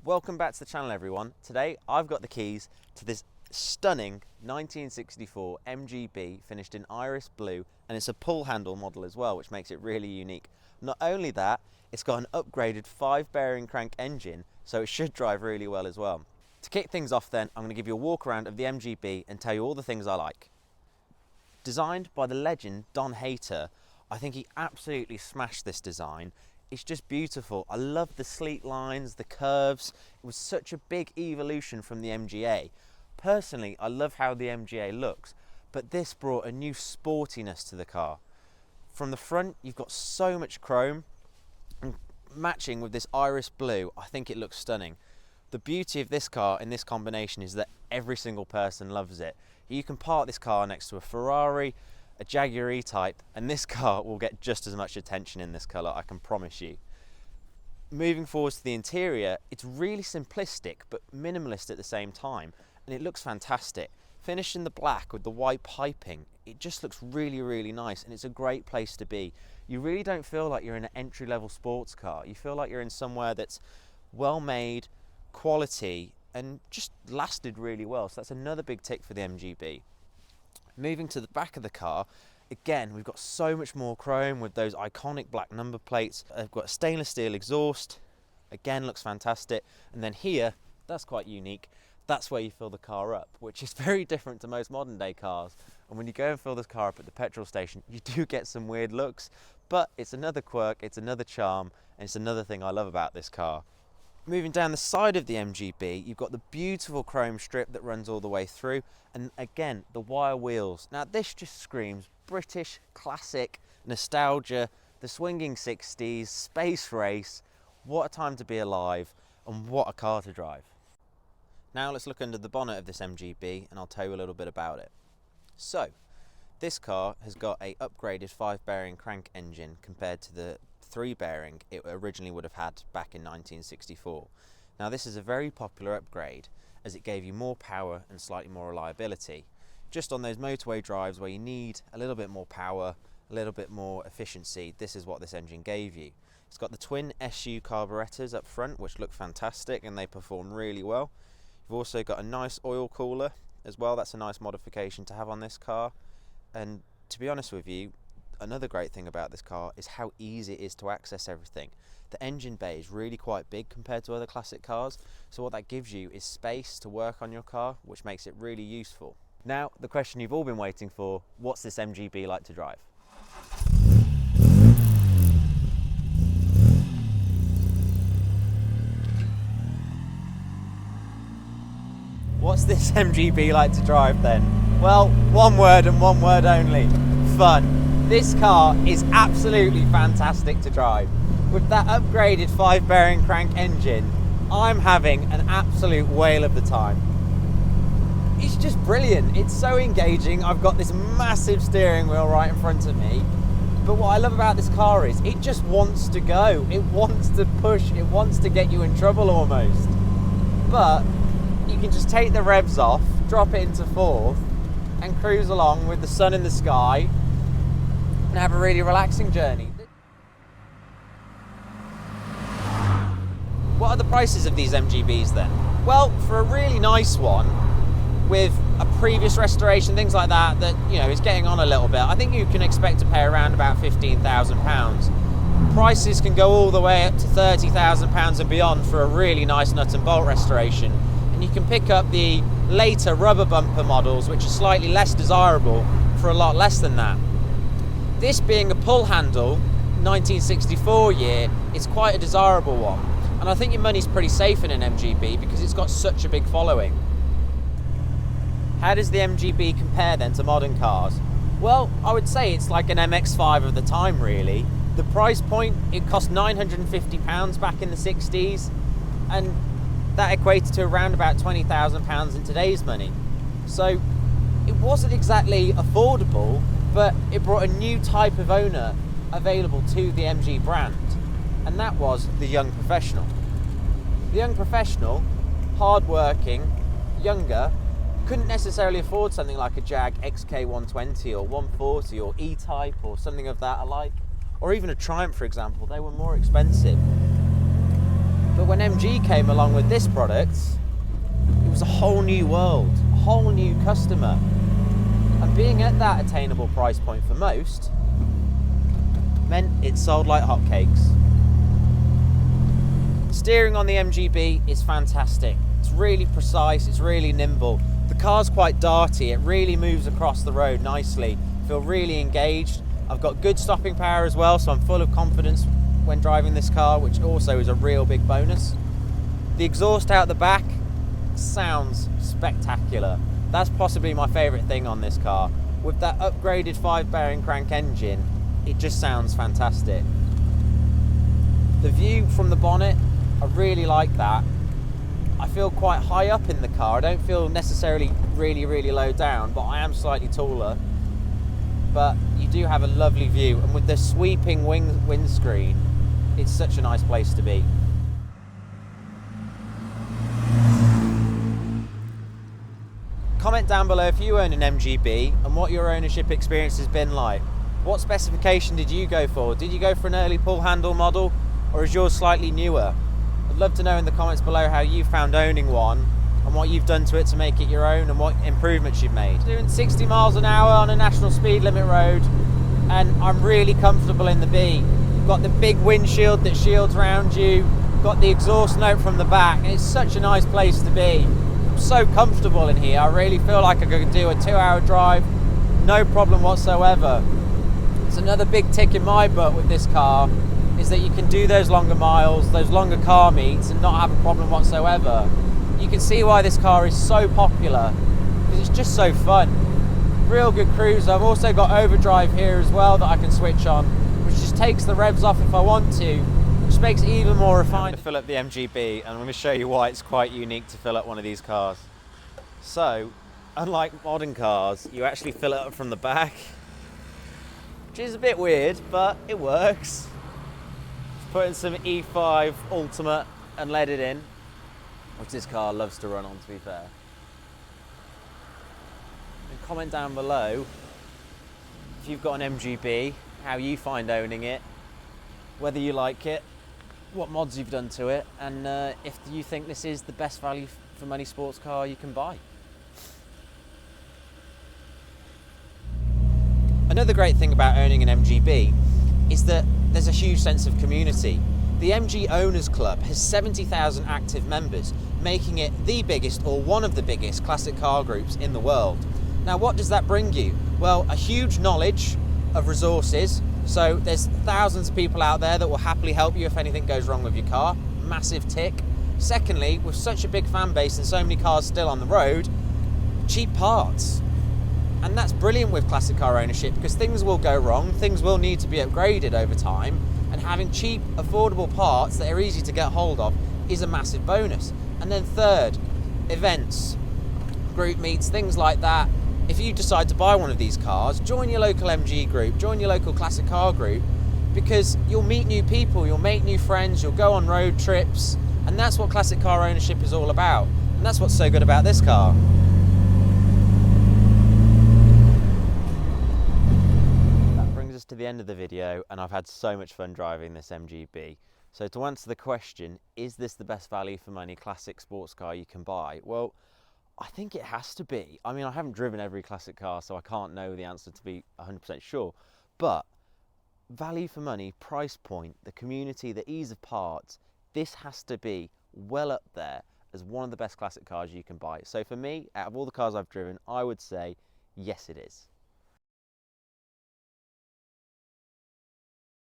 Welcome back to the channel, everyone. Today I've got the keys to this stunning 1964 MGB finished in iris blue, and it's a pull handle model as well, which makes it really unique. Not only that, it's got an upgraded 5-bearing crank engine, so it should drive really well as well. To kick things off then, I'm going to give you a walk around of the MGB and tell you all the things I like. Designed by the legend Don Hayter, I think he absolutely smashed this design. It's just beautiful. I love the sleek lines, the curves. It was such a big evolution from the MGA. Personally, I love how the MGA looks, but this brought a new sportiness to the car. From the front, you've got so much chrome, and matching with this iris blue, I think it looks stunning. The beauty of this car in this combination is that every single person loves it. You can park this car next to a Ferrari, a Jaguar E-Type, and this car will get just as much attention in this colour, I can promise you. Moving forward to the interior, it's really simplistic but minimalist at the same time, and it looks fantastic. Finished in the black with the white piping, it just looks really, really nice, and it's a great place to be. You really don't feel like you're in an entry-level sports car. You feel like you're in somewhere that's well made, quality, and just lasted really well, so that's another big tick for the MGB. Moving to the back of the car, again, we've got so much more chrome with those iconic black number plates. I've got a stainless steel exhaust, again looks fantastic. And then here, that's quite unique, that's where you fill the car up, which is very different to most modern day cars. And when you go and fill this car up at the petrol station, you do get some weird looks, but it's another quirk, it's another charm, and it's another thing I love about this car. Moving down the side of the MGB, you've got the beautiful chrome strip that runs all the way through, and again, the wire wheels. Now this just screams British classic nostalgia, the swinging 60s, space race. What a time to be alive, and what a car to drive. Now let's look under the bonnet of this MGB, and I'll tell you a little bit about it. So, this car has got a upgraded 5-bearing crank engine compared to the 3-bearing it originally would have had back in 1964. Now this is a very popular upgrade as it gave you more power and slightly more reliability. Just on those motorway drives where you need a little bit more power, a little bit more efficiency, this is what this engine gave you. It's got the twin SU carburetors up front, which look fantastic and they perform really well. You've also got a nice oil cooler as well. That's a nice modification to have on this car. And to be honest with you, another great thing about this car is how easy it is to access everything. The engine bay is really quite big compared to other classic cars, so what that gives you is space to work on your car, which makes it really useful. Now, the question you've all been waiting for, what's this MGB like to drive? What's this MGB like to drive then? Well, one word and one word only: fun. This car is absolutely fantastic to drive. With that upgraded 5-bearing crank engine, I'm having an absolute whale of the time. It's just brilliant. It's so engaging. I've got this massive steering wheel right in front of me. But what I love about this car is it just wants to go. It wants to push. It wants to get you in trouble almost. But you can just take the revs off, drop it into fourth, and cruise along with the sun in the sky and have a really relaxing journey. What are the prices of these MGBs then? Well, for a really nice one with a previous restoration, things like that, you know, is getting on a little bit, I think you can expect to pay around about £15,000. Prices can go all the way up to £30,000 and beyond for a really nice nut and bolt restoration. And you can pick up the later rubber bumper models, which are slightly less desirable, for a lot less than that. This being a pull handle, 1964 year, is quite a desirable one. And I think your money's pretty safe in an MGB because it's got such a big following. How does the MGB compare then to modern cars? Well, I would say it's like an MX-5 of the time really. The price point, it cost £950 back in the 60s, and that equated to around about £20,000 in today's money. So it wasn't exactly affordable, but it brought a new type of owner available to the MG brand, and that was the young professional. The young professional, hard-working, younger, couldn't necessarily afford something like a Jag XK120 or 140 or E-Type or something of that alike, or even a Triumph, for example. They were more expensive. But when MG came along with this product, it was a whole new world, a whole new customer. And being at that attainable price point for most meant it sold like hotcakes. Steering on the MGB is fantastic. It's really precise, it's really nimble. The car's quite darty, it really moves across the road nicely. I feel really engaged. I've got good stopping power as well, so I'm full of confidence when driving this car, which also is a real big bonus. The exhaust out the back sounds spectacular. That's possibly my favourite thing on this car. With that upgraded 5-bearing crank engine, it just sounds fantastic. The view from the bonnet, I really like that. I feel quite high up in the car. I don't feel necessarily really low down, but I am slightly taller. But you do have a lovely view, and with the sweeping windscreen, it's such a nice place to be. Comment down below if you own an MGB and what your ownership experience has been like. What specification did you go for? Did you go for an early pull handle model, or is yours slightly newer? I'd love to know in the comments below how you found owning one and what you've done to it to make it your own and what improvements you've made. Doing 60 miles an hour on a national speed limit road, and I'm really comfortable in the B. You've got the big windshield that shields around you, got the exhaust note from the back, and it's such a nice place to be. I'm so comfortable in here. I really feel like I could do a 2-hour drive, no problem whatsoever. It's another big tick in my book with this car, is that you can do those longer miles, those longer car meets, and not have a problem whatsoever. You can see why this car is so popular, because it's just so fun. Real good cruiser. I've also got Overdrive here as well that I can switch on, which just takes the revs off if I want to, which makes it even more refined. I'm going to fill up the MGB, and I'm going to show you why it's quite unique to fill up one of these cars. So, unlike modern cars, you actually fill it up from the back, which is a bit weird, but it works. Put in some E5 Ultimate and let it in, which this car loves to run on, to be fair. And comment down below if you've got an MGB, how you find owning it, whether you like it, what mods you've done to it, and if you think this is the best value for money sports car you can buy. Another great thing about owning an MGB is that there's a huge sense of community. The MG Owners Club has 70,000 active members, making it the biggest or one of the biggest classic car groups in the world. Now, what does that bring you? Well, a huge knowledge of resources. So there's thousands of people out there that will happily help you if anything goes wrong with your car. Massive tick. Secondly, with such a big fan base and so many cars still on the road, cheap parts. And that's brilliant with classic car ownership, because things will go wrong, things will need to be upgraded over time, and having cheap, affordable parts that are easy to get hold of is a massive bonus. And then third, events, group meets, things like that. If you decide to buy one of these cars, join your local MG group, join your local classic car group, because you'll meet new people, you'll make new friends, you'll go on road trips, and that's what classic car ownership is all about. And that's what's so good about this car. To the end of the video, and I've had so much fun driving this MGB. So to answer the question, is this the best value for money classic sports car you can buy? Well, I think it has to be. I mean, I haven't driven every classic car, so I can't know the answer to be 100% sure, but value for money, price point, the community, the ease of parts, this has to be well up there as one of the best classic cars you can buy. So for me, out of all the cars I've driven, I would say yes, it is.